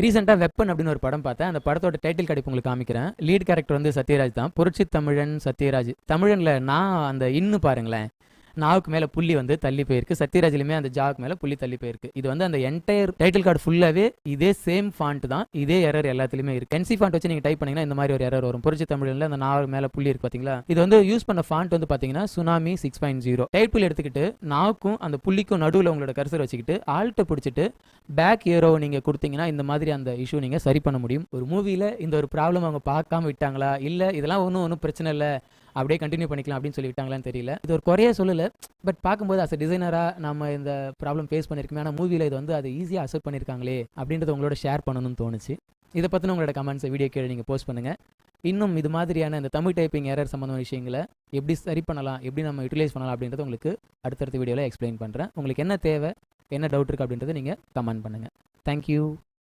ரீசெண்டாக வெப்பன் அப்படின்னு ஒரு படம் பார்த்தேன். அந்த படத்தோட டைட்டில் கார்டு இப்போ உங்களுக்கு காமிக்கிறேன். லீட் கேரக்டர் வந்து சத்யராஜ் தான். புரட்சி தமிழன் சத்யராஜ். தமிழனில் நான் அந்த இன்னு பாருங்களேன், நாவுக்கு மேலே புள்ளி வந்து தள்ளி போயிருக்கு. சத்யராஜ்லையுமே அந்த ஜாவுக்கு மேலே புள்ளி தள்ளி போயிருக்கு. இது வந்து அந்த என்டையர் டைட்டில் கார்டு ஃபுல்லாகவே இதே சேம் ஃபாண்ட் தான். இதே எரர் எல்லாத்துலேயுமே இருக்கு. என்சி ஃபாண்ட் வச்சு நீங்கள் டைப் பண்ணீங்கன்னா இந்த மாதிரி ஒரு எரர் வரும். புரட்சி தமிழில் அந்த நாவுக்கு மேலே புள்ளி இருக்கு பார்த்தீங்களா? இது வந்து யூஸ் பண்ண ஃபாண்ட் வந்து பார்த்தீங்கன்னா சுனாமி 6.0. டைட்டில் எடுத்துக்கிட்டு நாவுக்கும் அந்த புள்ளிக்கும் நடுவில் உங்களோட கர்சர் வச்சுக்கிட்டு ஆல்ட்டை பிடிச்சிட்டு பேக் ஏரோ நீங்கள் கொடுத்தீங்கன்னா இந்த மாதிரி அந்த இஷ்யூ நீங்கள் சரி பண்ண முடியும். ஒரு மூவியில் இந்த ஒரு ப்ராப்ளம் அவங்க பார்க்காம விட்டாங்களா, இல்லை இதெல்லாம் ஒன்றும் பிரச்சனை இல்லை அப்படியே கண்டினியூ பண்ணிக்கலாம் அப்படின்னு சொல்லி விட்டாங்களான்னு தெரியல. இது ஒரு குறைய சொல்லலை, பட் பார்க்கும்போது அஸ் டிசைனராக நம்ம இந்த ப்ராப்ளம் ஃபேஸ் பண்ணியிருக்கோம். ஆனால் மூவியில் இது வந்து அதை ஈஸியாக அக்செப்ட் பண்ணியிருக்காங்களே அப்படின்றத உங்களோட ஷேர் பண்ணணும்னு தோணுச்சு. இதை பற்றின உங்களோட கமெண்ட்ஸை வீடியோ கீழே நீங்கள் போஸ்ட் பண்ணுங்கள். இன்னும் இது மாதிரியான இந்த தமிழ் டைப்பிங் எரர் சம்மந்தமான விஷயங்களை எப்படி சரி பண்ணலாம், எப்படி நம்ம யூட்டிலைஸ் பண்ணலாம் அப்படின்றத உங்களுக்கு அடுத்தடுத்த வீடியோவில் எக்ஸ்பிளைன் பண்ணுறேன். உங்களுக்கு என்ன தேவை, என்ன டவுட் இருக்குது அப்படின்றத நீங்கள் கமெண்ட் பண்ணுங்கள். தேங்க்யூ.